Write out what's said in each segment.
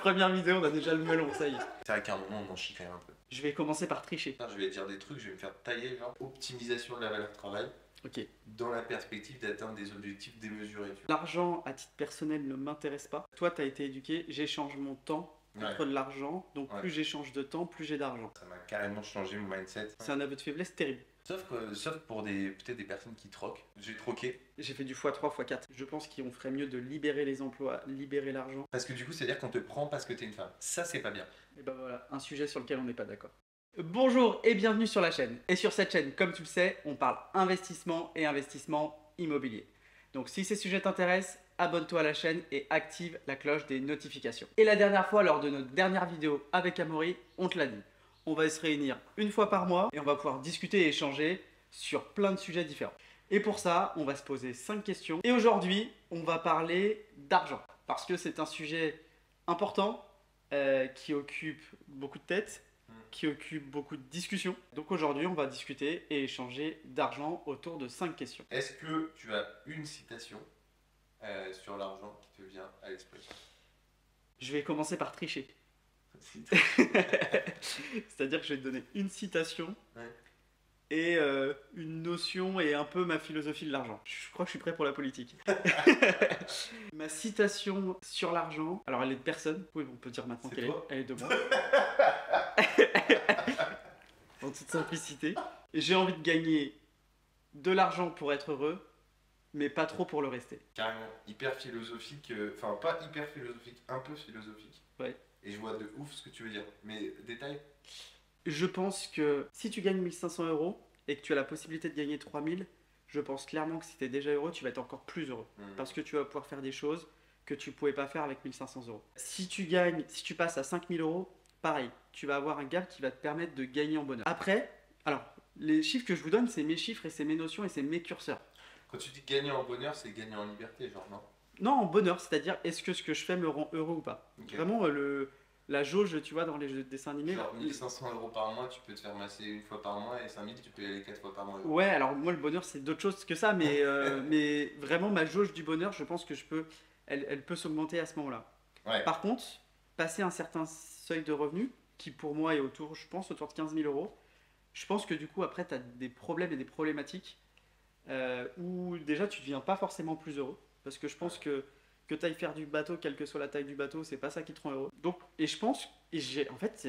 Première vidéo, on a déjà le melon, ça y est. C'est vrai qu'à un moment, on en chie quand même un peu. Je vais commencer par tricher. Je vais dire des trucs, je vais me faire tailler, genre optimisation de la valeur travail Ok. dans la perspective d'atteindre des objectifs démesurés. Tu L'argent, à titre personnel, ne m'intéresse pas. Toi, t'as été éduqué, j'échange mon temps contre de l'argent. Donc plus j'échange de temps, plus j'ai d'argent. Ça m'a carrément changé mon mindset. C'est un aveu de faiblesse terrible. Sauf pour peut-être des personnes qui troquent. J'ai troqué. J'ai fait du x3, x4. Je pense qu'on ferait mieux de libérer les emplois, libérer l'argent. Parce que du coup, c'est-à-dire qu'on te prend parce que t'es une femme. Ça, c'est pas bien. Et ben voilà, un sujet sur lequel on n'est pas d'accord. Bonjour et bienvenue sur la chaîne. Et sur cette chaîne, comme tu le sais, on parle investissement et investissement immobilier. Donc si ces sujets t'intéressent, abonne-toi à la chaîne et active la cloche des notifications. Et la dernière fois, lors de notre dernière vidéo avec Amaury, on te l'a dit. On va se réunir une fois par mois et on va pouvoir discuter et échanger sur plein de sujets différents. Et pour ça, on va se poser 5 questions. Et aujourd'hui, on va parler d'argent. Parce que c'est un sujet important qui occupe beaucoup de têtes, qui occupe beaucoup de discussions. Donc aujourd'hui, on va discuter et échanger d'argent autour de 5 questions. Est-ce que tu as une citation sur l'argent qui te vient à l'esprit? Je vais commencer par tricher. C'est-à-dire que je vais te donner une citation et une notion et un peu ma philosophie de l'argent. Je crois que je suis prêt pour la politique. Ma citation sur l'argent, alors elle est de personne. Oui, on peut dire maintenant qu'elle est. Elle est de moi. En toute simplicité. J'ai envie de gagner de l'argent pour être heureux, mais pas trop pour le rester. Carrément, hyper philosophique, enfin pas hyper philosophique, un peu philosophique. Ouais. Et je vois de ouf ce que tu veux dire. Mais détail. Je pense que si tu gagnes 1500 € et que tu as la possibilité de gagner 3000, je pense clairement que si tu es déjà heureux, tu vas être encore plus heureux. Parce que tu vas pouvoir faire des choses que tu ne pouvais pas faire avec 1500 €. Si tu passes à 5000 €, pareil, tu vas avoir un gap qui va te permettre de gagner en bonheur. Après, alors, les chiffres que je vous donne, c'est mes chiffres et c'est mes notions et c'est mes curseurs. Quand tu dis gagner en bonheur, c'est gagner en liberté, genre non? Non, en bonheur, c'est-à-dire est-ce que ce que je fais me rend heureux ou pas. Okay. Vraiment, la jauge, tu vois, dans les jeux de dessins animés. Genre 1500 € par mois, tu peux te faire masser une fois par mois et 5000, tu peux y aller 4 fois par mois. Ouais, alors moi, le bonheur, c'est d'autres choses que ça, mais, mais vraiment, ma jauge du bonheur, je pense que elle peut s'augmenter à ce moment-là. Ouais. Par contre, passer un certain seuil de revenus, qui pour moi est autour, je pense, autour de 15 000 €, je pense que du coup, après, tu as des problèmes et des problématiques où déjà, tu ne deviens pas forcément plus heureux. Parce que je pense que tu ailles faire du bateau, quelle que soit la taille du bateau, c'est pas ça qui te rend heureux. Donc, et je pense, en fait,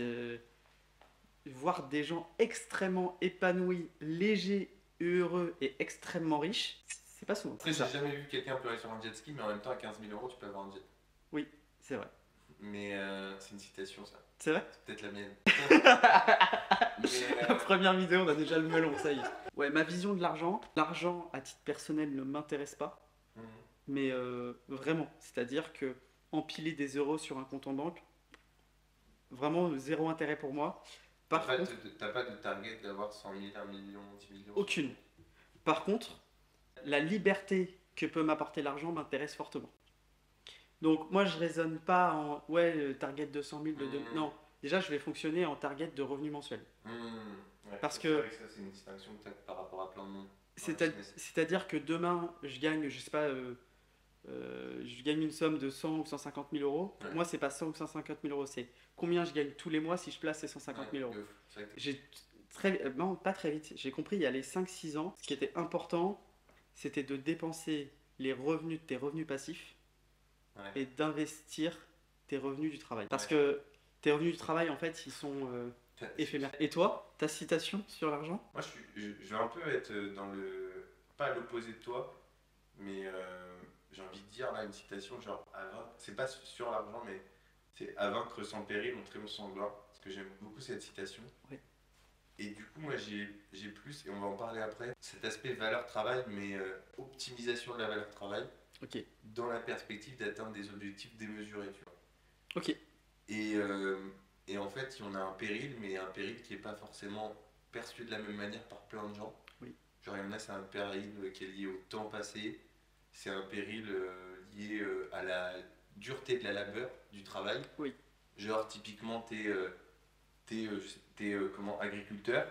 voir des gens extrêmement épanouis, légers, heureux et extrêmement riches, c'est pas souvent. Après, j'ai jamais vu quelqu'un pleurer sur un jet ski, mais en même temps, à 15 000 € tu peux avoir un jet. Oui, c'est vrai. Mais c'est une citation, ça. C'est vrai? C'est peut-être la mienne. La première vidéo, on a déjà le melon, ça y est. Ouais, ma vision de l'argent, l'argent à titre personnel ne m'intéresse pas. Mais vraiment, c'est-à-dire que empiler des euros sur un compte en banque, vraiment zéro intérêt pour moi. T'as pas de target d'avoir 100 000, 1 million, 10 millions? Aucune. Par contre, la liberté que peut m'apporter l'argent m'intéresse fortement. Donc moi je raisonne pas en target de 100 000, non. Déjà je vais fonctionner en target de revenus mensuels. Ouais, parce que ça c'est une distinction peut-être par rapport à plein de monde. C'est-à-dire que demain je gagne, je sais pas, je gagne une somme de 100 ou 150 000 €. Pour moi c'est pas 100 ou 150 000 €, c'est combien je gagne tous les mois si je place ces 150 000 €. J'ai non, pas très vite, j'ai compris il y a les 5-6 ans, ce qui était important, c'était de dépenser les revenus de tes revenus passifs et d'investir tes revenus du travail. Parce que tes revenus du travail, en fait, ils sont éphémères. Et toi, ta citation sur l'argent? Moi, je vais un peu être dans le... pas à l'opposé de toi, mais j'ai envie de dire là une citation genre c'est pas sur l'argent, mais c'est à vaincre sans péril, on triomphe sans gloire. Parce que j'aime beaucoup cette citation. Ouais. Et du coup, moi, j'ai plus, et on va en parler après, cet aspect valeur-travail, mais optimisation de la valeur-travail, dans la perspective d'atteindre des objectifs démesurés, tu vois. Ok. Et en fait, on a un péril, mais un péril qui n'est pas forcément perçu de la même manière par plein de gens. Oui. Genre, il y en a, c'est un péril qui est lié au temps passé, c'est un péril lié à la dureté de la labeur, du travail. Oui. Genre, typiquement, t'es agriculteur,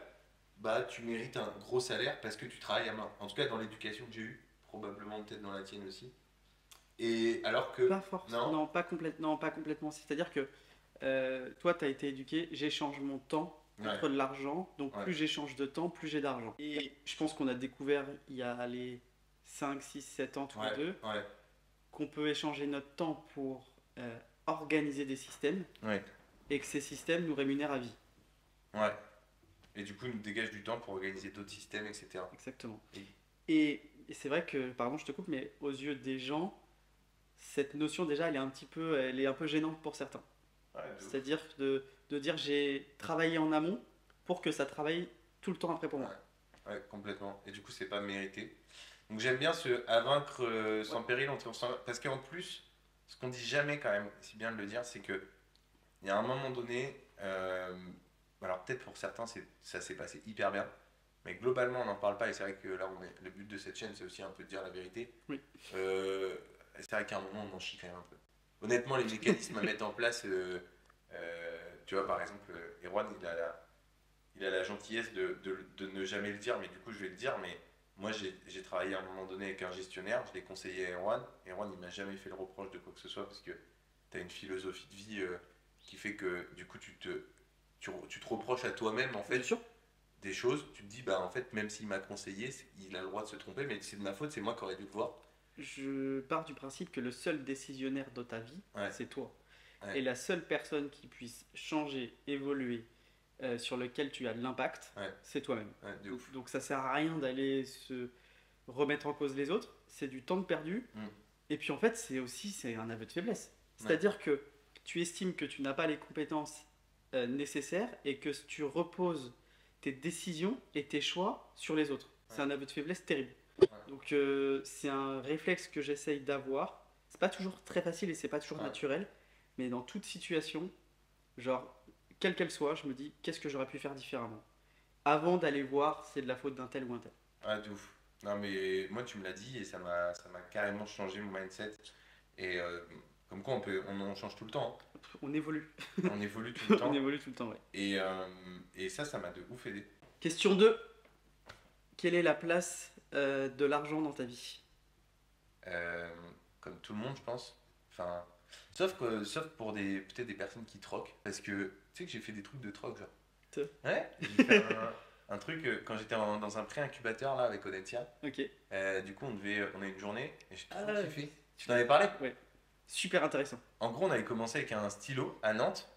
bah tu mérites un gros salaire parce que tu travailles à main. En tout cas, dans l'éducation que j'ai eue, probablement peut-être dans la tienne aussi. Et alors que. Pas forcément, Non, non, pas complètement. C'est-à-dire que toi, tu as été éduqué, j'échange mon temps ouais, contre de l'argent, donc ouais, plus j'échange de temps, plus j'ai d'argent. Et je pense qu'on a découvert il y a les 5, 6, 7 ans tous les ouais, deux ouais, qu'on peut échanger notre temps pour organiser des systèmes ouais, et que ces systèmes nous rémunèrent à vie. ouais. Et du coup, il nous dégage du temps pour organiser d'autres systèmes, etc. Exactement. Et- Et c'est vrai que, pardon, je te coupe, mais aux yeux des gens, cette notion déjà, elle est un peu gênante pour certains. Ouais, de ouf. C'est-à-dire de dire j'ai travaillé en amont pour que ça travaille tout le temps après pour moi. Ouais, ouais, complètement. Et du coup, c'est pas mérité. Donc j'aime bien ce à vaincre Ouais. sans péril, parce qu'en plus, ce qu'on dit jamais quand même, c'est bien de le dire, c'est que il y a un moment donné, alors peut-être pour certains, ça s'est passé hyper bien, mais globalement, on n'en parle pas, et c'est vrai que là, le but de cette chaîne, c'est aussi un peu de dire la vérité. Oui. Euh, c'est vrai qu'à un moment, on en chie quand même un peu. Honnêtement, les mécanismes à mettre en place, tu vois, par exemple, Erwan, il a la gentillesse de ne jamais le dire, mais du coup, je vais le dire, mais moi, j'ai travaillé à un moment donné avec un gestionnaire, je l'ai conseillé à Erwan. Erwan, il m'a jamais fait le reproche de quoi que ce soit, parce que tu as une philosophie de vie qui fait que, du coup, tu te reproches à toi-même, en Bien fait, sûr, des choses. Tu te dis, bah, en fait, même s'il m'a conseillé, il a le droit de se tromper, mais c'est de ma faute, c'est moi qui aurais dû le voir. je pars du principe que le seul décisionnaire de ta vie, Ouais, c'est toi. ouais, Et la seule personne qui puisse changer, évoluer, sur lequel tu as de l'impact, ouais, c'est toi-même. ouais, de ouf. Donc ça sert à rien d'aller se remettre en cause les autres, c'est du temps de perdu. Mm, Et puis en fait, c'est un aveu de faiblesse. ouais, C'est-à-dire que tu estimes que tu n'as pas les compétences nécessaires et que tu reposes tes décisions et tes choix sur les autres. ouais, C'est un aveu de faiblesse terrible. ouais, Donc c'est un réflexe que j'essaye d'avoir. C'est pas toujours très facile et c'est pas toujours ouais. naturel, mais dans toute situation, genre quelle qu'elle soit, je me dis qu'est-ce que j'aurais pu faire différemment avant d'aller voir si c'est de la faute d'un tel ou un tel. Ouais, de ouf. Non, mais moi, tu me l'as dit et ça m'a carrément changé mon mindset. Et comme quoi, on change tout le temps, On évolue. hein. On évolue tout le On temps. évolue tout le temps, ouais. Et ça m'a de ouf aidé. Question 2. Quelle est la place de l'argent dans ta vie? Euh, Comme tout le monde, je pense. Enfin, sauf pour peut-être des personnes qui troquent. Parce que tu sais que j'ai fait des trucs de troc, genre. Te- Ouais, j'ai fait un truc quand j'étais dans un pré-incubateur là avec Odentia. Ok. Du coup, on a une journée et j'ai trop Ah, kiffé. Tu t'en avais parlé? ouais. Super intéressant. En gros, on avait commencé avec un stylo à Nantes.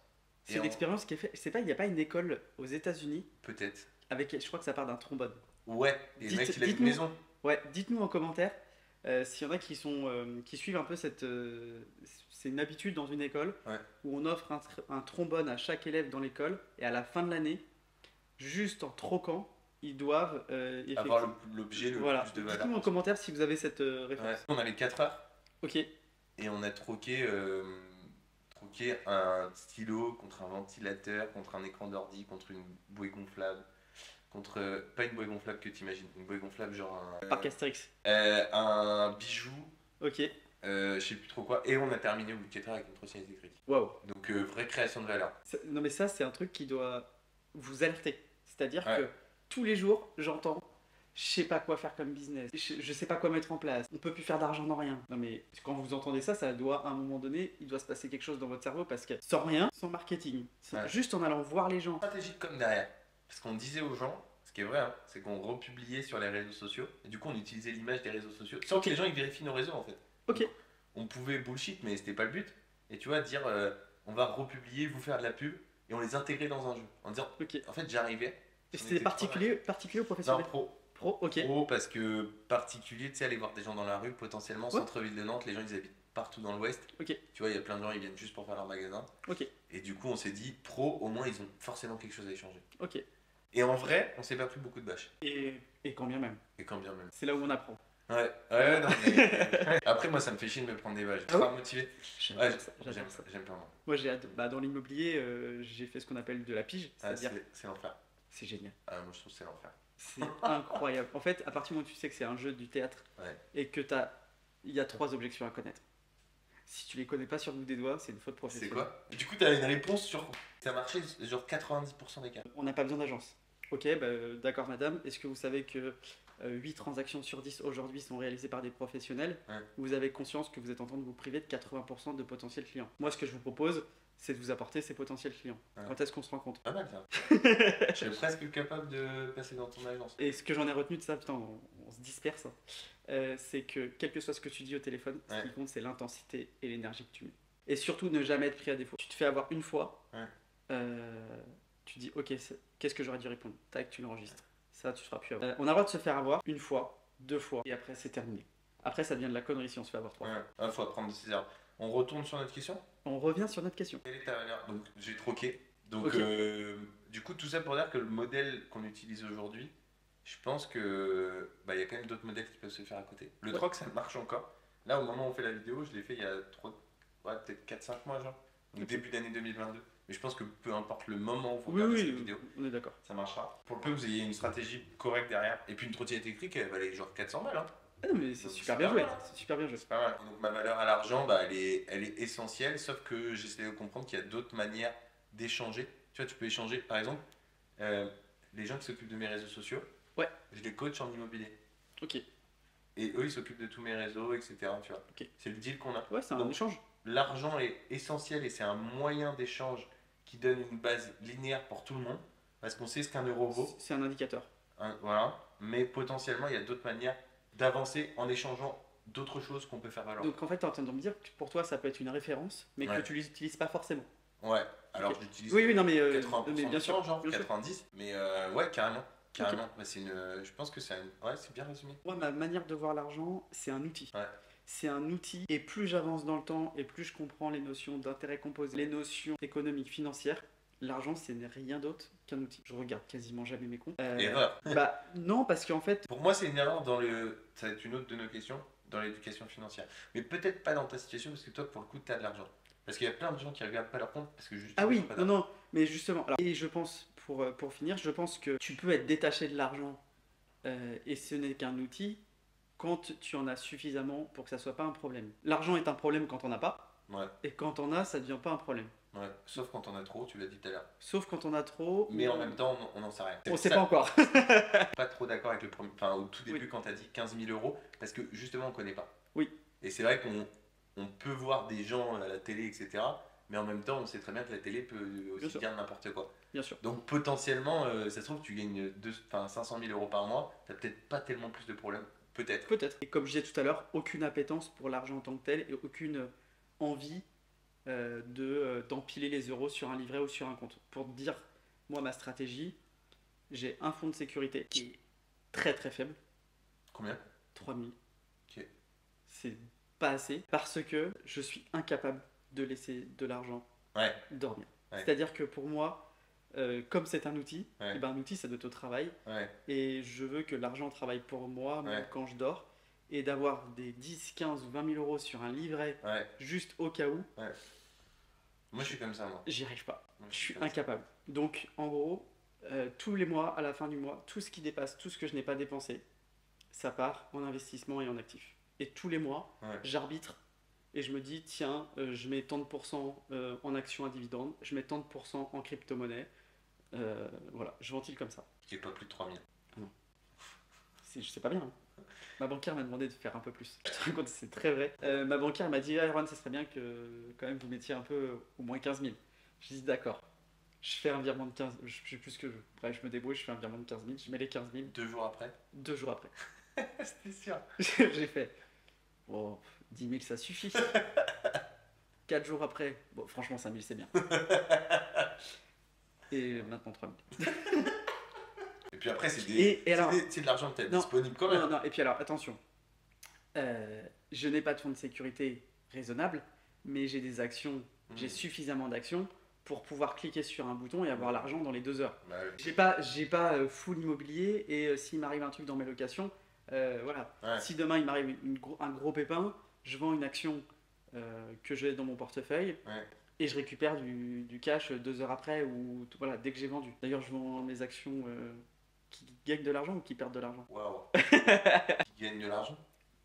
C'est Et une en. expérience qui est faite. Je sais pas, il n'y a pas une école aux États-Unis Peut-être. avec. Je crois que ça part d'un trombone. Ouais, et le mec il a une Dites-nous, maison. ouais, dites-nous en commentaire s'il y en a qui suivent un peu cette. C'est une habitude dans une école Ouais. où on offre un trombone à chaque élève dans l'école et à la fin de l'année, juste en troquant, ils doivent Avoir effectivement. l'objet le Voilà. plus de valeur Dites-nous en possible. commentaire si vous avez cette Ouais. référence. On avait 4 heures Ok. et on a troqué un stylo contre un ventilateur, contre un écran d'ordi, contre une bouée gonflable, contre. Pas une bouée gonflable que t'imagines, une bouée gonflable genre Parc Astérix. un bijou, Ok. je sais plus trop quoi. Et on a terminé au bout de 4 heures avec une trottinette électrique. Waouh. Donc vraie création de valeur. Non mais ça c'est un truc qui doit vous alerter. C'est-à-dire Ouais, que tous les jours j'entends je sais pas quoi faire comme business, je sais pas quoi mettre en place, on peut plus faire d'argent dans rien. Non mais quand vous entendez ça, ça doit à un moment donné, il doit se passer quelque chose dans votre cerveau parce que sans rien, sans marketing, ouais. juste en allant voir les gens. Stratégique comme derrière. Parce qu'on disait aux gens, ce qui est vrai, hein, c'est qu'on republiait sur les réseaux sociaux. Et du coup, on utilisait l'image des réseaux sociaux. Sans que les gens ils vérifient nos réseaux en fait. Ok, Donc, on pouvait bullshit, mais c'était pas le but. Et tu vois, dire on va republier, vous faire de la pub, et on les intégrait dans un jeu. En disant, ok. Et en fait, j'arrivais. on c'était était trois derrière. particulier ou Non, professionnel? pro. Pro, ok. Pro, parce que particulier, tu sais, aller voir des gens dans la rue, potentiellement, Ouais, centre-ville de Nantes, les gens ils habitent partout dans l'ouest. ok, Tu vois, il y a plein de gens, ils viennent juste pour faire leur magasin. ok, Et du coup, on s'est dit, pro, au moins, ils ont forcément quelque chose à échanger. ok. Et en vrai, on s'est pas pris beaucoup de bâches. Et quand bien même. Et quand bien même. C'est là où on apprend. Ouais, ouais, non, mais. Après, moi, ça me fait chier de me prendre des bâches. Ah ouais. Pas motivé. J'adore Ouais, ça, j'aime j'adore ça. ça. J'aime pas moi. Moi j'ai hâte. Bah, dans l'immobilier, j'ai fait ce qu'on appelle de la pige, Ah, c'est-à-dire c'est l'enfer. c'est génial. Ah, moi, je trouve que c'est l'enfer. C'est incroyable. En fait, à partir du moment où tu sais que c'est un jeu du théâtre Ouais. et que il y a 3 objections à connaître. Si tu les connais pas sur le bout des doigts, c'est une faute C'est professionnelle. quoi? Du coup, t'as une réponse sur. Ça marchait genre 90% des cas. On n'a pas besoin d'agence. Ok, bah, d'accord madame. Est-ce que vous savez que 8 transactions sur 10 aujourd'hui sont réalisées par des professionnels, Ouais. vous avez conscience que vous êtes en train de vous priver de 80% de potentiels clients. Moi, ce que je vous propose, c'est de vous apporter ces potentiels clients. Ouais. Quand est-ce qu'on se rencontre? Pas mal ça. Je serais presque capable de passer dans ton agence. Et ce que j'en ai retenu de ça, putain, on se disperse, hein. C'est que quel que soit ce que tu dis au téléphone, ce Ouais. qui compte, c'est l'intensité et l'énergie que tu mets. Et surtout, ne jamais être pris à défaut. Tu te fais avoir une fois, Ouais. tu dis, ok, qu'est-ce que j'aurais dû répondre? Tac, tu l'enregistres. Ça, tu feras plus avoir. On a le droit de se faire avoir une fois, 2 fois, et après, c'est terminé. Après, ça devient de la connerie si on se fait avoir 3 fois. Ouais. Faut apprendre ses erreurs. On retourne sur notre question. On revient sur notre question. Quelle est ta valeur? Donc j'ai troqué. Donc Ok. du coup tout ça pour dire que le modèle qu'on utilise aujourd'hui, je pense que il y a quand même d'autres modèles qui peuvent se faire à côté. Le Ouais. troc ça marche encore. Là au moment où on fait la vidéo, je l'ai fait il y a peut-être 4-5 mois genre. Donc Ok. début d'année 2022. Mais je pense que peu importe le moment où vous Oui, regardez oui, cette vidéo, on est d'accord. ça marchera. Pour le peu que vous ayez une stratégie correcte derrière. Et puis une trottinette électrique, elle valait genre 400 balles. Hein. Ah non, mais c'est Donc, super c'est bien pas joué. mal, hein. C'est super bien joué. C'est pas mal. Donc ma valeur à l'argent, elle est essentielle, sauf que j'essaie de comprendre qu'il y a d'autres manières d'échanger. Tu vois, tu peux échanger, par exemple, les gens qui s'occupent de mes réseaux sociaux, Ouais. je les coach en immobilier. Ok. Et eux, ils s'occupent de tous mes réseaux, etc. Tu vois. Ok. C'est le deal qu'on a. Ouais, c'est un Donc, échange. l'argent est essentiel et c'est un moyen d'échange qui donne une base linéaire pour tout le monde, parce qu'on sait ce qu'un euro vaut. C'est un indicateur. Hein, voilà. Mais potentiellement, il y a d'autres manières d'avancer en échangeant d'autres choses qu'on peut faire valoir. Donc en fait, tu es en train de me dire que pour toi, ça peut être une référence, mais Ouais. que tu l'utilises pas forcément. Ouais, alors Ok. je l'utilise Oui, oui, non, mais, 80% mais bien du sûr. temps, genre bien sûr. 90, mais ouais, carrément. Carrément. Bah, je pense que ouais, c'est bien résumé. Moi, ma manière de voir l'argent, c'est un outil. Ouais. C'est un outil, et plus j'avance dans le temps, et plus je comprends les notions d'intérêt composé, les notions économiques, financières, l'argent, ce n'est rien d'autre qu'un outil. Je regarde quasiment jamais mes comptes. Erreur. Bah non, parce qu'en fait, Pour moi, c'est une erreur ça va être une autre de nos questions, dans l'éducation financière. Mais peut-être pas dans ta situation, parce que toi, pour le coup, tu as de l'argent. Parce qu'il y a plein de gens qui regardent pas leur compte, parce que justement, ah ils oui, ont pas non, d'argent. non, mais justement, alors, et je pense, pour finir, je pense que tu peux être détaché de l'argent, et ce n'est qu'un outil, quand tu en as suffisamment pour que ça soit pas un problème. L'argent est un problème quand on n'a pas, Ouais, et quand on a, ça devient pas un problème. ouais. Sauf quand on a trop, tu l'as dit tout à l'heure. Sauf quand on a trop. Mais en même temps, on n'en sait rien. On sait Ça- pas encore. Pas trop d'accord avec le premier, enfin au tout début Oui. quand tu as dit 15 000 euros, parce que justement on connaît pas. Oui. Et c'est vrai qu'on peut voir des gens à la télé, etc. Mais en même temps, on sait très bien que la télé peut Bien aussi sûr. dire n'importe quoi. Bien sûr. Donc potentiellement, ça se trouve, tu gagnes 500 000 euros par mois, t'as peut-être pas tellement plus de problèmes. Peut-être. Peut-être. Et comme je disais tout à l'heure, aucune appétence pour l'argent en tant que tel et aucune envie d'empiler les euros sur un livret ou sur un compte. Pour te dire, moi, ma stratégie, j'ai un fonds de sécurité qui est très très faible, Combien 3000. Ok. C'est pas assez parce que je suis incapable de laisser de l'argent Ouais. dormir. Ouais. C'est-à-dire que pour moi, comme c'est un outil, Ouais. et ben un outil ça doit être au travail Ouais. et je veux que l'argent travaille pour moi même Ouais. quand je dors et d'avoir des 10, 15 ou 20 000 euros sur un livret Ouais. juste au cas où, Moi, je suis comme ça, moi. j'y arrive pas. Moi, Je suis comme ça. incapable. Donc en gros, tous les mois, à la fin du mois, tout ce qui dépasse, tout ce que je n'ai pas dépensé, ça part en investissement et en actifs. Et tous les mois, Ouais. j'arbitre et je me dis, tiens, je mets tant de pourcents en actions à dividendes, je mets tant de pourcents en crypto-monnaie. Voilà, je ventile comme ça. Qui est pas plus de 3000. C'est pas bien. Hein. Ma banquière m'a demandé de faire un peu plus. Je te raconte, c'est très vrai. Ma banquière m'a dit, ah, Erwan, ça serait bien que quand même vous mettiez un peu au moins 15 000. Je dis d'accord. Je fais un virement de 15 000. Je sais plus ce que je veux. Bref, je me débrouille, je fais un virement de 15 000. Je mets les 15 000 2 jours après 2 jours après. C'était sûr. J'ai fait, bon, 10 000 ça suffit. 4 jours après, bon, franchement, 5 000 c'est bien. Et maintenant 3 000. Et puis après, Et alors- c'est de l'argent peut-être Non. disponible quand même. Non, non, et puis alors, attention. Je n'ai pas de fonds de sécurité raisonnable, mais j'ai des actions, j'ai suffisamment d'actions pour pouvoir cliquer sur un bouton et avoir l'argent dans les 2 heures. Bah, ouais. J'ai pas full immobilier et s'il m'arrive un truc dans mes locations, voilà. Ouais. Si demain il m'arrive un gros pépin, je vends une action que j'ai dans mon portefeuille Ouais. et je récupère du cash 2 heures après ou voilà, dès que j'ai vendu. D'ailleurs, je vends mes actions qui gagnent de l'argent ou qui perdent de l'argent. Waouh. Qui gagne de l'argent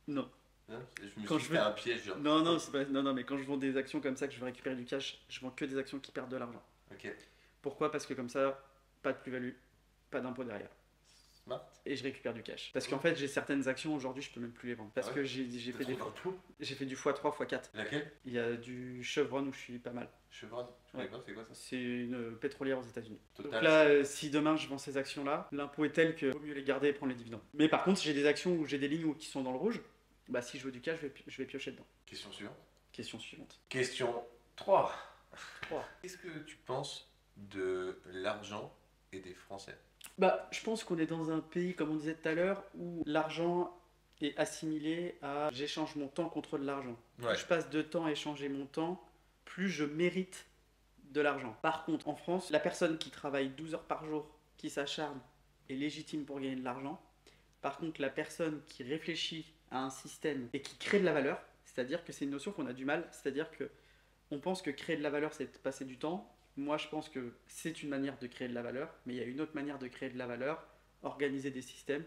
Non. Hein. Je me Quand suis je fait veux- un piège, genre. Non, non, c'est pas... non, mais quand je vends des actions comme ça que je veux récupérer du cash, je vends que des actions qui perdent de l'argent. Ok. Pourquoi? Parce que comme ça, pas de plus-value, pas d'impôt derrière. Smart. et je récupère du cash. Parce qu'en fait, j'ai certaines actions aujourd'hui, je peux même plus les vendre. Parce Ah ouais que j'ai fait tout. j'ai fait du x3, x4. Laquelle? Il y a du Chevron où je suis pas mal. Chevron. Je connais pas, c'est quoi ça? C'est une pétrolière aux États-Unis. Total. Donc là, si demain je vends ces actions-là, l'impôt est tel que vaut mieux les garder et prendre les dividendes. Mais par contre, j'ai des actions où j'ai des lignes qui sont dans le rouge. Bah, si je veux du cash, je vais piocher dedans. Question suivante. Question suivante. Question 3. 3. Qu'est-ce que tu penses de l'argent et des Français? Bah, je pense qu'on est dans un pays, comme on disait tout à l'heure, où l'argent est assimilé à j'échange mon temps contre de l'argent. Ouais. Plus je passe de temps à échanger mon temps, plus je mérite de l'argent. Par contre, en France, la personne qui travaille 12 heures par jour, qui s'acharne, est légitime pour gagner de l'argent. Par contre, la personne qui réfléchit à un système et qui crée de la valeur, c'est-à-dire que c'est une notion qu'on a du mal, c'est-à-dire que on pense que créer de la valeur, c'est passer du temps. Moi, je pense que c'est une manière de créer de la valeur, mais il y a une autre manière de créer de la valeur, organiser des systèmes,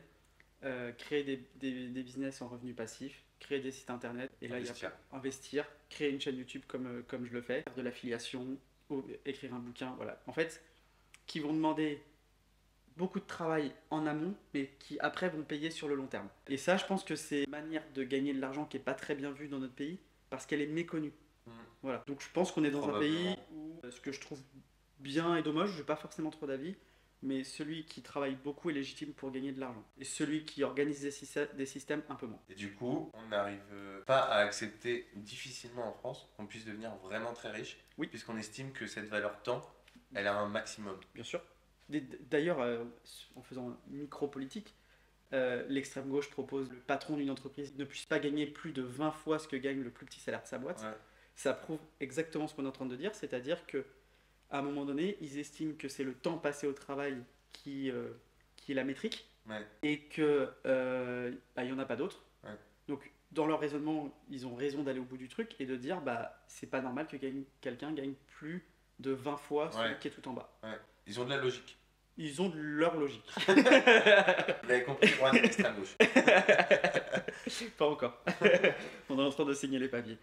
créer des business en revenus passifs, créer des sites internet, et là, Investir. il y a investir, créer une chaîne YouTube comme je le fais, faire de l'affiliation, ou écrire un bouquin, voilà. En fait, qui vont demander beaucoup de travail en amont, mais qui après vont payer sur le long terme. Et ça, je pense que c'est une manière de gagner de l'argent qui n'est pas très bien vue dans notre pays, parce qu'elle est méconnue. Voilà. Donc je pense qu'on est dans un pays où ce que je trouve bien et dommage, je n'ai pas forcément trop d'avis, mais celui qui travaille beaucoup est légitime pour gagner de l'argent. Et celui qui organise des systèmes, un peu moins. Et du coup, on n'arrive pas à accepter difficilement en France qu'on puisse devenir vraiment très riche, Oui. puisqu'on estime que cette valeur temps, elle a un maximum. Bien sûr. D'ailleurs, en faisant micro-politique, l'extrême gauche propose que le patron d'une entreprise ne puisse pas gagner plus de 20 fois ce que gagne le plus petit salaire de sa boîte. Ouais. Ça prouve exactement ce qu'on est en train de dire, c'est-à-dire que à un moment donné, ils estiment que c'est le temps passé au travail qui est la métrique, Ouais. et que il y en a pas d'autre. Ouais. Donc dans leur raisonnement, ils ont raison d'aller au bout du truc et de dire c'est pas normal que quelqu'un gagne plus de 20 fois celui qui est tout en bas. Ouais. Ils ont de la logique. Ils ont de leur logique. Vous avez compris, Juan, extrême gauche. Pas encore. On est en train de signer les papiers.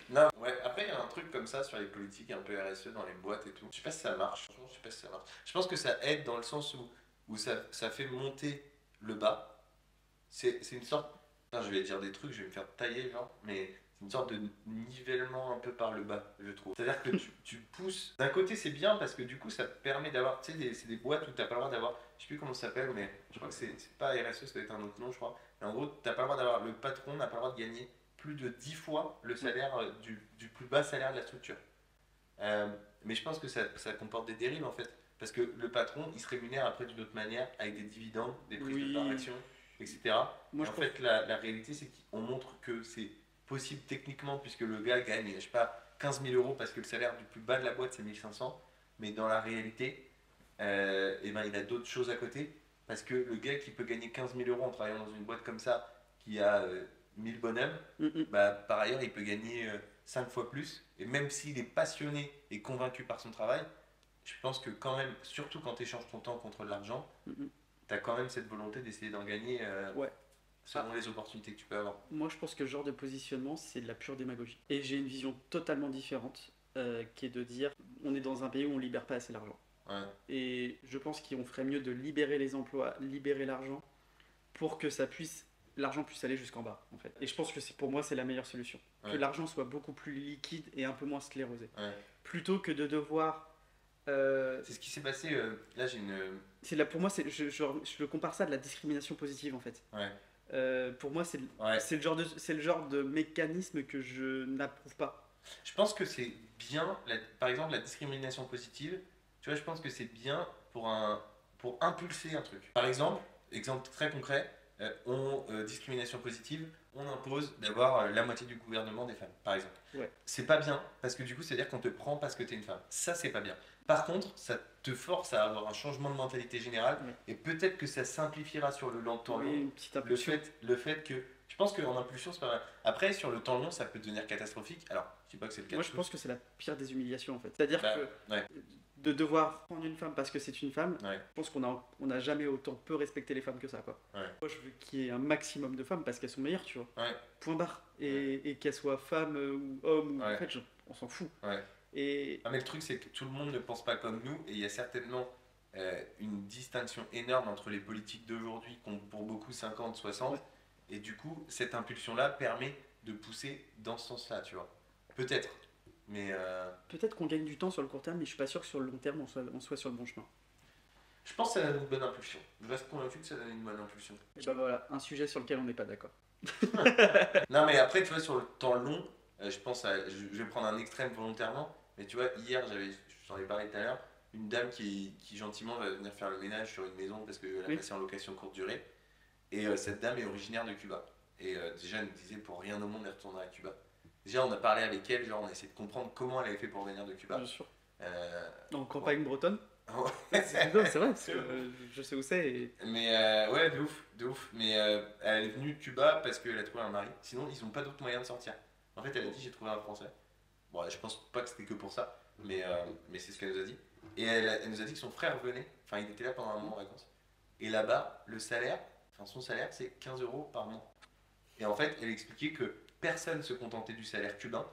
Non, ouais, après il y a un truc comme ça sur les politiques un peu RSE dans les boîtes et tout. Je sais pas si ça marche, franchement, je sais pas si ça marche. Je pense que ça aide dans le sens où ça fait monter le bas. C'est une sorte. Putain, je vais dire des trucs, je vais me faire tailler, genre, mais c'est une sorte de nivellement un peu par le bas, je trouve. C'est-à-dire que tu pousses. D'un côté, c'est bien parce que du coup, ça te permet d'avoir. Tu sais, c'est des boîtes où t'as pas le droit d'avoir. Je sais plus comment ça s'appelle, mais je crois que c'est pas RSE, ça doit être un autre nom, je crois. Mais en gros, t'as pas le droit d'avoir. Le patron n'a pas le droit de gagner plus de 10 fois le salaire du plus bas salaire de la structure. Mais je pense que ça comporte des dérives en fait. Parce que le patron, il se rémunère après d'une autre manière, avec des dividendes, des prises de part d'action, etc. Moi, en fait, la réalité, c'est qu'on montre que c'est possible techniquement, puisque le gars gagne, je sais pas, 15 000 euros parce que le salaire du plus bas de la boîte, c'est 1500. Mais dans la réalité, il a d'autres choses à côté. Parce que le gars qui peut gagner 15 000 euros en travaillant dans une boîte comme ça, qui a 1000 bonhommes, par ailleurs, il peut gagner 5 fois plus. Et même s'il est passionné et convaincu par son travail, je pense que quand même, surtout quand tu échanges ton temps contre de l'argent, tu as quand même cette volonté d'essayer d'en gagner selon les opportunités que tu peux avoir. Moi, je pense que ce genre de positionnement, c'est de la pure démagogie. Et j'ai une vision totalement différente, qui est de dire on est dans un pays où on libère pas assez l'argent. Ouais. Et je pense qu'on ferait mieux de libérer les emplois, libérer l'argent, pour que l'argent puisse aller jusqu'en bas, en fait. Et je pense que pour moi, c'est la meilleure solution. Ouais. Que l'argent soit beaucoup plus liquide et un peu moins sclérosé. Ouais. Plutôt que de devoir... C'est ce qui s'est passé, là j'ai une... Pour moi, je compare ça à de la discrimination positive, en fait. Ouais. Pour moi, c'est le genre de mécanisme que je n'approuve pas. Je pense que c'est bien, par exemple la discrimination positive, tu vois, je pense que c'est bien pour impulser un truc. Par exemple très concret, discrimination positive, on impose d'avoir la moitié du gouvernement des femmes, par exemple. Ouais. C'est pas bien, parce que du coup, c'est-à-dire qu'on te prend parce que t'es une femme. Ça, c'est pas bien. Par contre, ça te force à avoir un changement de mentalité générale, et peut-être que ça simplifiera sur le temps long. Une petite impulsion. Le fait que... Je pense qu'en impulsion, c'est pas mal. Après, sur le temps long, ça peut devenir catastrophique. Alors, je dis pas que c'est le cas. Moi, je pense que c'est la pire des humiliations, en fait. C'est-à-dire que ouais. de devoir prendre une femme parce que c'est une femme, Ouais. je pense qu'on n'a jamais autant peu respecté les femmes que ça, quoi. Ouais. Moi, je veux qu'il y ait un maximum de femmes parce qu'elles sont meilleures, tu vois. Ouais. Point barre. Et qu'elles soient femmes ou hommes, Ouais. en fait, on s'en fout. Ouais. Et Ah, mais le truc, c'est que tout le monde ne pense pas comme nous, et il y a certainement une distinction énorme entre les politiques d'aujourd'hui, qui ont pour beaucoup 50, 60, Ouais. et du coup, cette impulsion-là permet de pousser dans ce sens-là, tu vois. Peut-être, mais Peut-être qu'on gagne du temps sur le court terme, mais je suis pas sûr que sur le long terme, on soit sur le bon chemin. je pense que ça donne une bonne impulsion. Je reste convaincu que ça donne une bonne impulsion. Et bah voilà, un sujet sur lequel on n'est pas d'accord. Non, mais après, tu vois, sur le temps long, je pense à. Je vais prendre un extrême volontairement, mais tu vois, hier, j'en ai parlé tout à l'heure, une dame qui gentiment va venir faire le ménage sur une maison parce qu'elle a Oui. passé en location courte durée. Et cette dame est originaire de Cuba. Et déjà, elle me disait pour rien au monde, elle retournerait à Cuba. Déjà, on a parlé avec elle, genre, on a essayé de comprendre comment elle avait fait pour venir de Cuba. Bien sûr. En Bon. campagne bretonne. Ouais. Non, c'est vrai, parce que je sais où c'est. Mais ouais, de ouf, de ouf. Mais elle est venue de Cuba parce qu'elle a trouvé un mari. Sinon, ils n'ont pas d'autre moyen de sortir. En fait, elle a dit j'ai trouvé un Français. Bon, je pense pas que c'était que pour ça, mais c'est ce qu'elle nous a dit. Et elle nous a dit que son frère venait, enfin, il était là pendant un moment en vacances. Et là-bas, le salaire, enfin, son salaire, c'est 15 euros par mois. Et en fait, elle expliquait que personne ne se contentait du salaire cubain,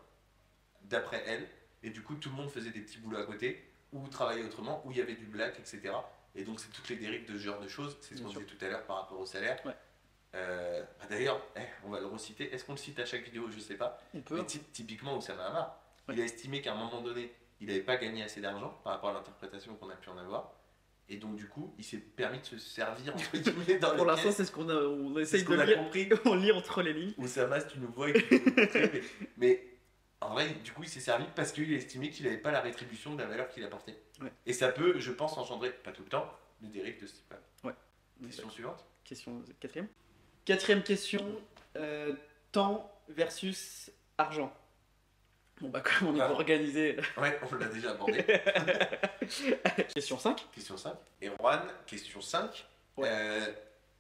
d'après elle. Et du coup, tout le monde faisait des petits boulots à côté, ou travaillait autrement, où il y avait du black, etc. Et donc, c'est toutes les dérives de ce genre de choses. C'est ce Bien qu'on sûr. disait tout à l'heure par rapport au salaire. Ouais. D'ailleurs, on va le reciter. Est-ce qu'on le cite à chaque vidéo? Je sais pas. On peut. Mais typiquement, Oussama Hamar, Ouais. il a estimé qu'à un moment donné, il n'avait pas gagné assez d'argent par rapport à l'interprétation qu'on a pu en avoir. Et donc, du coup, il s'est permis de se servir entre guillemets dans Pour les l'instant, caisses. c'est ce on C'est essaye ce de qu'on a lire. compris. On lit entre les lignes. Oussama, si tu nous vois, et que tu peux nous montrer, mais en vrai, du coup, il s'est servi parce qu'il a estimé qu'il n'avait pas la rétribution de la valeur qu'il apportait. Ouais. Et ça peut, je pense, engendrer, pas tout le temps, des dérives de ce type-là. Ouais. Question suivante. Question quatrième. Quatrième question, temps versus argent. Bon bah comme on est Ah. organisé. Ouais, on l'a déjà abordé. Question 5. Question 5. Et Juan, question 5. Ouais.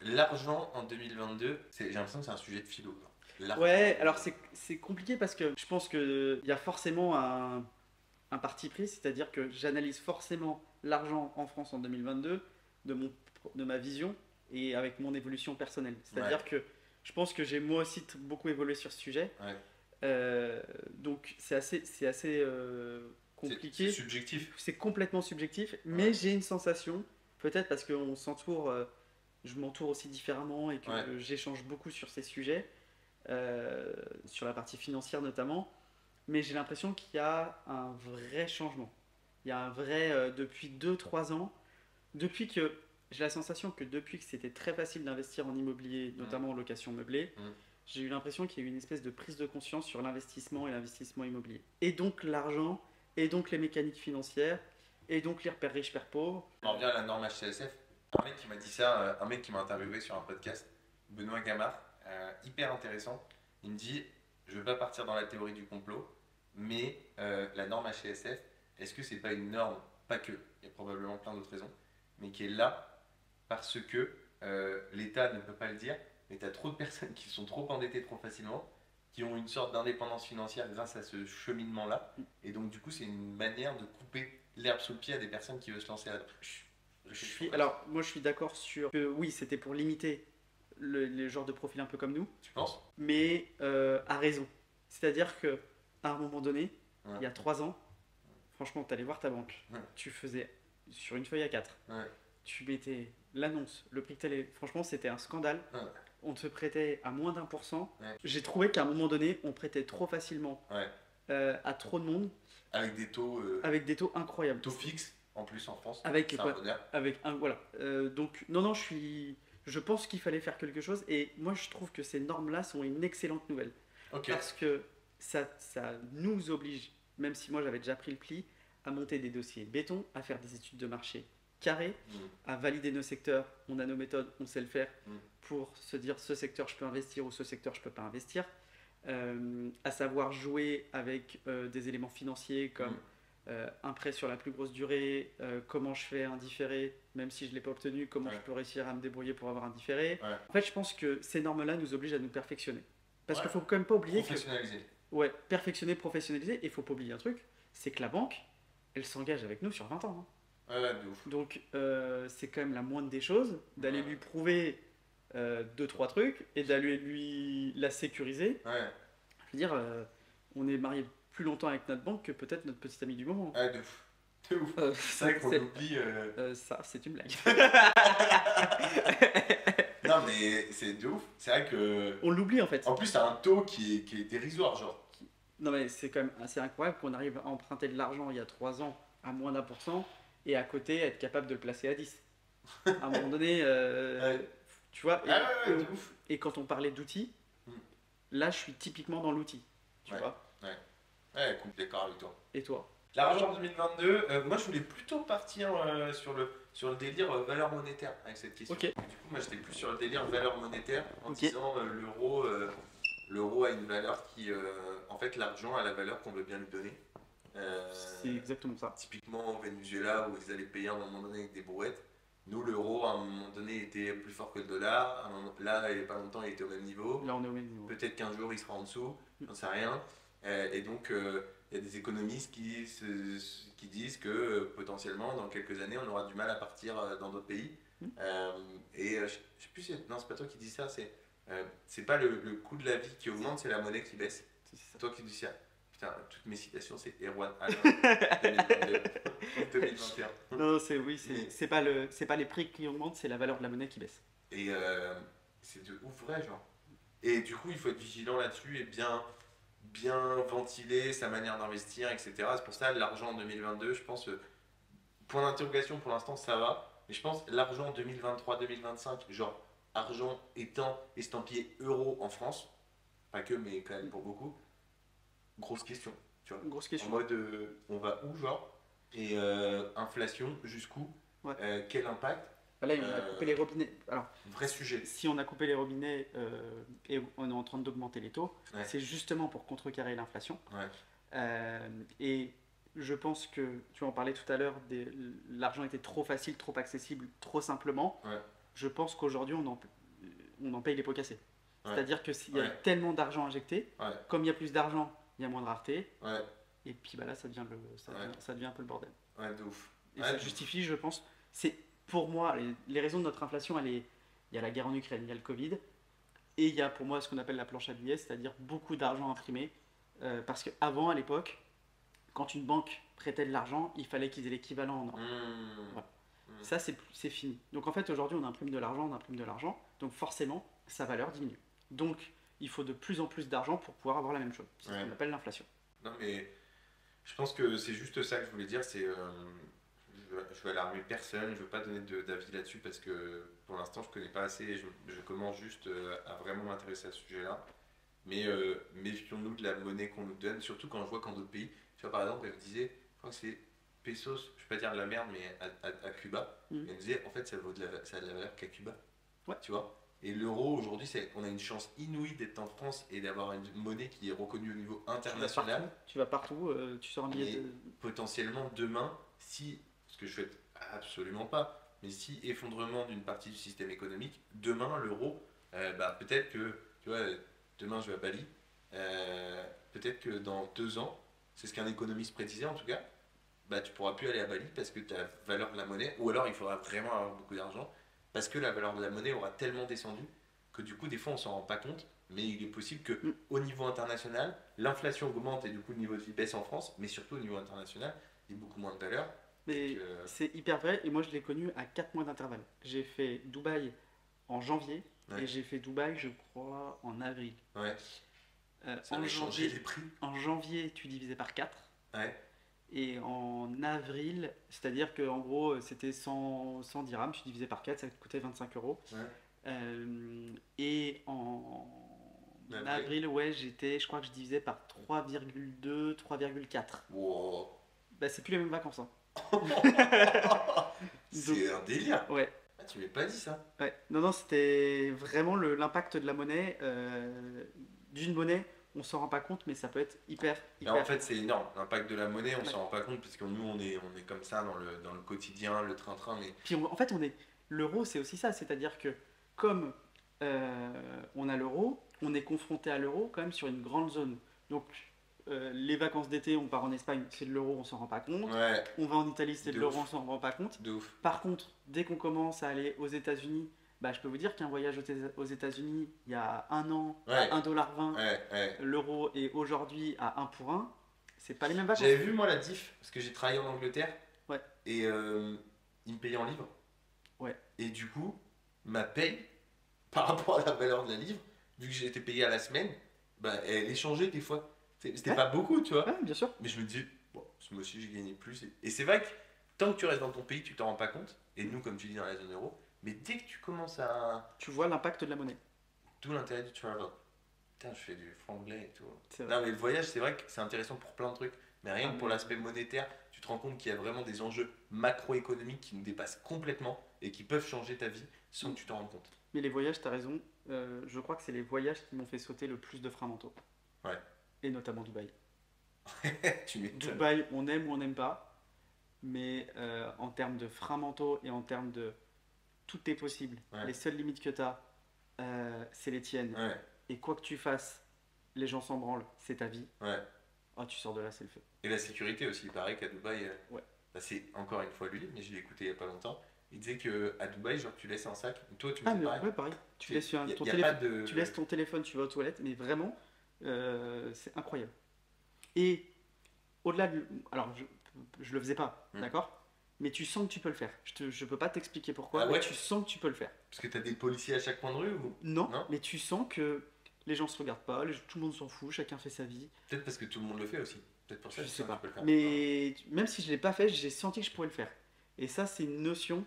L'argent en 2022, j'ai l'impression que c'est un sujet de philo. Quoi. L'argent. Ouais, alors c'est compliqué parce que je pense qu'il y a forcément un parti pris, c'est-à-dire que j'analyse forcément l'argent en France en 2022 de ma vision et avec mon évolution personnelle. C'est-à-dire que je pense que j'ai moi aussi beaucoup évolué sur ce sujet. Ouais. Donc c'est assez compliqué. C'est subjectif. C'est complètement subjectif, mais j'ai une sensation, peut-être parce que je m'entoure aussi différemment et que j'échange beaucoup sur ces sujets, sur la partie financière notamment, mais j'ai l'impression qu'il y a un vrai changement. Il y a un vrai, depuis 2-3 ans, j'ai la sensation que depuis que c'était très facile d'investir en immobilier, notamment en location meublée, j'ai eu l'impression qu'il y a eu une espèce de prise de conscience sur l'investissement et l'investissement immobilier. Et donc l'argent, et donc les mécaniques financières, et donc les repères riches, pères pauvres. On revient à la norme HCSF. Un mec qui m'a dit ça, un mec qui m'a interviewé sur un podcast, Benoît Gamard, hyper intéressant. Il me dit, je veux pas partir dans la théorie du complot, mais la norme HCSF, est-ce que c'est pas une norme, pas que, il y a probablement plein d'autres raisons, mais qui est là parce que l'État ne peut pas le dire, mais tu as trop de personnes qui sont trop endettées trop facilement, qui ont une sorte d'indépendance financière grâce à ce cheminement-là, et donc du coup c'est une manière de couper l'herbe sous le pied à des personnes qui veulent se lancer là-dedans. Alors, moi je suis d'accord sur que oui, c'était pour limiter les genres de profils un peu comme nous, Tu penses? mais à raison. C'est-à-dire que à un moment donné, il y a 3 ans, franchement, tu allais voir ta banque, tu faisais sur une feuille A4, tu mettais l'annonce, le prix que t'allais. Franchement, c'était un scandale. On te prêtait à moins d'1%. J'ai trouvé qu'à un moment donné, on prêtait trop facilement à trop de monde. Avec des taux. Avec des taux incroyables. Taux fixes en plus en France. Avec c'est quoi un bonheur. Avec un voilà. Donc non, je pense qu'il fallait faire quelque chose et moi je trouve que ces normes-là sont une excellente nouvelle parce que ça nous oblige, même si moi j'avais déjà pris le pli, à monter des dossiers béton, à faire des études de marché carré, à valider nos secteurs. On a nos méthodes, on sait le faire pour se dire ce secteur je peux investir ou ce secteur je peux pas investir. À savoir jouer avec des éléments financiers comme un prêt sur la plus grosse durée, comment je fais un différé, même si je ne l'ai pas obtenu, comment je peux réussir à me débrouiller pour avoir un différé. En fait, je pense que ces normes-là nous obligent à nous perfectionner. Parce qu'il ne faut quand même pas oublier Professionnaliser. perfectionner, professionnaliser, et il ne faut pas oublier un truc, c'est que la banque, elle s'engage avec nous sur 20 ans. De ouf. Donc, c'est quand même la moindre des choses d'aller lui prouver 2-3 trucs et d'aller lui la sécuriser. Je veux dire, on est marié plus longtemps avec notre banque que peut-être notre petit ami du moment. De ouf. De ouf. C'est vrai qu'on oublie. Ça, c'est une blague. Non, mais c'est de ouf. C'est vrai que. On l'oublie en fait. En plus, t'as un taux qui est dérisoire, genre. Non mais c'est quand même assez incroyable qu'on arrive à emprunter de l'argent il y a 3 ans à moins d'1% et à côté être capable de le placer à 10. À un moment donné, Ouais. tu vois, Ah ouais, de ouf. et quand on parlait d'outils, Mm. là je suis typiquement dans l'outil, tu Ouais. vois. Ouais, écoute, d'accord avec toi. Et toi? L'argent 2022, moi je voulais plutôt partir sur le délire valeur monétaire avec cette question. Ok. Du coup, moi j'étais plus sur le délire valeur monétaire en Ok. disant l'euro a une valeur qui. En fait, l'argent a la valeur qu'on veut bien lui donner. C'est exactement ça. Typiquement au Venezuela où ils allaient payer à un moment donné avec des brouettes. Nous, l'euro à un moment donné était plus fort que le dollar. Là, il n'y a pas longtemps, il était au même niveau. Là on est au même niveau. Peut-être qu'un jour il sera en dessous, j'en sais rien. Et donc il y a des économistes qui disent que potentiellement dans quelques années on aura du mal à partir dans d'autres pays. Je sais plus, non c'est pas toi qui dis ça, c'est pas le coût de la vie qui augmente, c'est la monnaie qui baisse. C'est toi qui dis ça. Putain, toutes mes citations c'est Erwan Alain 2022, 2021. Non, c'est pas les prix qui augmentent, c'est la valeur de la monnaie qui baisse. Et c'est de ouf vrai, genre. Et du coup, il faut être vigilant là-dessus et bien ventiler sa manière d'investir, etc. C'est pour ça l'argent en 2022, je pense, point d'interrogation pour l'instant, ça va. Mais je pense l'argent 2023-2025, genre argent étant estampillé euro en France, pas que, mais quand même pour beaucoup, grosse question. Tu vois. Grosse En question. mode, on va où, genre. Et inflation, jusqu'où. Ouais. Quel impact. Là, on a coupé les robinets. Alors, Vrai sujet. si on a coupé les robinets et on est en train d'augmenter les taux, Ouais. c'est justement pour contrecarrer l'inflation. Ouais. Et je pense que, tu en parlais tout à l'heure, l'argent était trop facile, trop accessible, trop simplement. Ouais. Je pense qu'aujourd'hui, on en paye les pots cassés. Ouais. C'est-à-dire qu'il y a Ouais. tellement d'argent injecté, Ouais. comme il y a plus d'argent, il y a moins de rareté. Ouais. Et puis bah là, ça devient un peu le bordel. Ouais, de ouf. Et Ouais, ça de ouf. justifie, je pense, c'est pour moi, les raisons de notre inflation, il y a la guerre en Ukraine, il y a le Covid, et il y a pour moi ce qu'on appelle la planche à billets, c'est-à-dire beaucoup d'argent imprimé. Parce qu'avant, à l'époque, quand une banque prêtait de l'argent, il fallait qu'ils aient l'équivalent en or. Voilà. Ça, c'est fini. Donc en fait, aujourd'hui, on imprime de l'argent, donc forcément, sa valeur diminue. Donc, il faut de plus en plus d'argent pour pouvoir avoir la même chose. C'est ce qu'on appelle l'inflation. Non, mais je pense que c'est juste ça que je voulais dire, c'est je veux alarmer personne, je veux pas donner d'avis là-dessus parce que pour l'instant je connais pas assez et je commence juste à vraiment m'intéresser à ce sujet-là. Mais méfions-nous de la monnaie qu'on nous donne, surtout quand je vois qu'en d'autres pays, tu vois par exemple, elle me disait, je crois que c'est pesos, je vais pas dire de la merde, mais à Cuba, elle me disait en fait ça a de la valeur qu'à Cuba. Ouais. Tu vois. Et l'euro aujourd'hui, on a une chance inouïe d'être en France et d'avoir une monnaie qui est reconnue au niveau international. Tu vas partout, tu sors un billet de... Potentiellement demain, si, ce que je souhaite absolument pas, mais si effondrement d'une partie du système économique, demain l'euro, peut-être que, tu vois, demain je vais à Bali, peut-être que dans 2 ans, c'est ce qu'un économiste prédisait en tout cas, tu pourras plus aller à Bali parce que la valeur de la monnaie, ou alors il faudra vraiment avoir beaucoup d'argent, parce que la valeur de la monnaie aura tellement descendu que du coup des fois on s'en rend pas compte, mais il est possible que au niveau international, l'inflation augmente et du coup le niveau de vie baisse en France, mais surtout au niveau international, il y a beaucoup moins de valeur. Mais c'est hyper vrai, et moi je l'ai connu à 4 mois d'intervalle. J'ai fait Dubaï en janvier, et j'ai fait Dubaï, je crois, en avril. Ouais. Ça en a changé les prix. En janvier, tu divisais par 4. Ouais. Et en avril, c'est-à-dire qu'en gros, c'était 100 dirhams, tu divisais par 4, ça coûtait 25 euros. Ouais. Et en avril, ouais, je crois que je divisais par 3,2, 3,4. Wow. C'est plus les mêmes vacances. Hein. C'est un délire. Ouais. Ah, tu m'avais pas dit ça. Ouais. Non, c'était vraiment l'impact de la monnaie. D'une monnaie, on s'en rend pas compte, mais ça peut être hyper. En fait, c'est énorme. L'impact de la monnaie, on Ouais. s'en rend pas compte parce que nous, on est comme ça dans le quotidien, le train-train. Mais Puis en fait, l'euro, c'est aussi ça, c'est-à-dire que comme on a l'euro, on est confronté à l'euro quand même sur une grande zone. Donc les vacances d'été, on part en Espagne, c'est de l'euro, on s'en rend pas compte. ouais, On va en Italie, c'est de De l'euro, ouf. on s'en rend pas compte. de ouf. Par contre, dès qu'on commence à aller aux États-Unis, je peux vous dire qu'un voyage aux États-Unis, il y a un an, Ouais. à 1,20$, Ouais. l'euro, et aujourd'hui à 1 pour 1, c'est pas les mêmes vacances. J'avais vu moi la diff parce que j'ai travaillé en Angleterre Ouais. Et ils me payaient en livres. Ouais. Et du coup, ma paye, par rapport à la valeur de la livre, vu que j'ai été payé à la semaine, bah, elle est changée des fois. C'était Ouais. pas beaucoup, tu vois. Ouais, bien sûr. Mais je me dis, bon, ce mois-ci, j'ai gagné plus. Et c'est vrai que tant que tu restes dans ton pays, tu t'en rends pas compte. Et nous, comme tu dis, dans la zone euro. Mais dès que tu commences à. Tu vois l'impact de la monnaie. Tout l'intérêt du travel. Putain, je fais du franglais et tout. C'est vrai. Non, mais le voyage, c'est vrai que c'est intéressant pour plein de trucs. Mais rien Ah, que pour mais- l'aspect monétaire, tu te rends compte qu'il y a vraiment des enjeux macroéconomiques qui nous dépassent complètement et qui peuvent changer ta vie sans que tu t'en rendes compte. Mais les voyages, t'as raison. Je crois que c'est les voyages qui m'ont fait sauter le plus de freins mentaux. Ouais. Et notamment Dubaï. Tu m'étonnes. Dubaï, on aime ou on n'aime pas. Mais en termes de freins mentaux et en termes de tout est possible. Ouais. Les seules limites que t'as, c'est les tiennes. Ouais, Et quoi que tu fasses, les gens s'en branlent, c'est ta vie. ouais. Oh, tu sors de là, c'est le feu. Et la sécurité aussi, il paraît qu'à Dubaï, Ouais. bah, c'est encore une fois lui, mais je l'ai écouté il y a pas longtemps. Il disait qu'à Dubaï, genre tu laisses un sac, toi tu me Ah, fais mais pareil. ouais, pareil. Tu C'est- laisses, y a- ton y a téléphone, pas de- tu laisses ton téléphone, tu vas aux toilettes, mais vraiment, c'est incroyable. Et au-delà du. Alors, je le faisais pas, Hmm. d'accord? Mais tu sens que tu peux le faire. Je peux pas t'expliquer pourquoi, Ah mais ouais? tu sens que tu peux le faire. Parce que t'as des policiers à chaque coin de rue ou. Non, Non. mais tu sens que les gens se regardent pas, tout le monde s'en fout, chacun fait sa vie. Peut-être parce que tout le monde le fait aussi. Peut-être pour ça Je que sais tu pas. peux le faire. Mais même si je l'ai pas fait, j'ai senti que je pouvais le faire. Et ça, c'est une notion.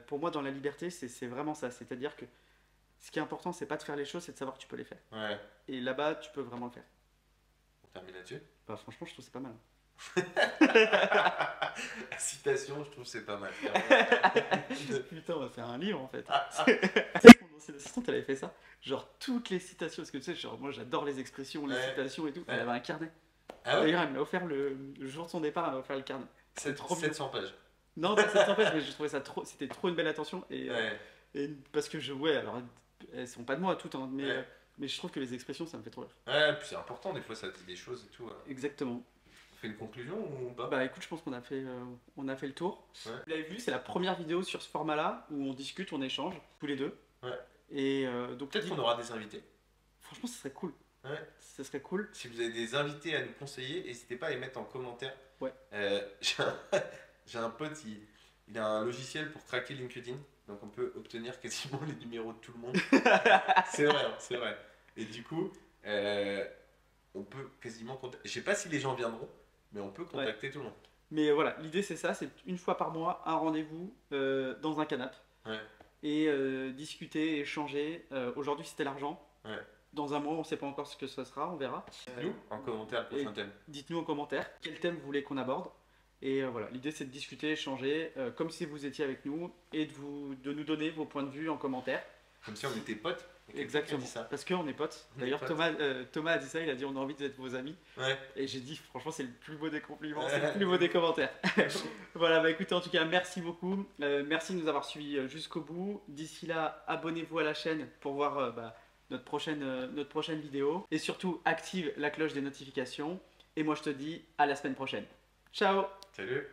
Pour moi, dans la liberté, c'est vraiment ça. C'est-à-dire que ce qui est important, c'est pas de faire les choses, c'est de savoir que tu peux les faire. Ouais, Et là-bas, tu peux vraiment le faire. on termine là-dessus. Bah, franchement, je trouve que c'est pas mal. Citation, je trouve que c'est pas mal. Putain, on va faire un livre en fait. Ah, Mon ancienne assistante, elle avait fait ça. Genre toutes les citations, parce que tu sais, genre, moi j'adore les expressions, les Ouais. citations et tout. Elle Ouais. avait un carnet. Ah ouais? D'ailleurs, elle me l'a offert le jour de son départ, elle m'a offert le carnet. C'est trop bien. 700 pages. Non, pas cette tempête, mais je trouvais ça trop. C'était trop une belle attention. Ouais. Et parce que ouais, alors elles sont pas de moi toutes, hein, Ouais. mais je trouve que les expressions, ça me fait trop rire. Ouais, puis c'est important, des fois ça dit des choses et tout. Exactement. On fait une conclusion ou pas? Bah écoute, je pense qu'on on a fait le tour. Ouais. Vous l'avez vu, c'est la première vidéo sur ce format-là où on discute, on échange, tous les deux. Ouais. Et donc, Peut-être qu'on aura des invités. franchement, ce serait cool. Ouais. Ce serait cool. Si vous avez des invités à nous conseiller, n'hésitez pas à les mettre en commentaire. Ouais. J'ai un pote, il a un logiciel pour craquer LinkedIn, donc on peut obtenir quasiment les numéros de tout le monde. C'est vrai, hein, c'est vrai. Et du coup, on peut quasiment contacter. Je sais pas si les gens viendront, mais on peut contacter tout le monde. Mais voilà, l'idée c'est ça, c'est une fois par mois, un rendez-vous dans un canapé. Ouais. Et discuter, échanger. Aujourd'hui, c'était l'argent. Ouais. Dans un mois, on ne sait pas encore ce que ce sera, on verra. Nous, en commentaire, le prochain thème. Dites-nous en commentaire quel thème vous voulez qu'on aborde. Et voilà, l'idée c'est de discuter, échanger, comme si vous étiez avec nous, et de nous donner vos points de vue en commentaire. Comme si on était potes. Et quelqu'un Exactement, qui a dit ça. parce qu'on est potes. On est D'ailleurs, potes. Thomas a dit ça, il a dit on a envie d'être vos amis. Ouais. Et j'ai dit, franchement, c'est le plus beau des compliments, c'est le plus beau des commentaires. Voilà, bah écoutez, en tout cas, merci beaucoup. Merci de nous avoir suivis jusqu'au bout. D'ici là, abonnez-vous à la chaîne pour voir notre prochaine vidéo. Et surtout, active la cloche des notifications. Et moi, je te dis à la semaine prochaine. Ciao! Salut.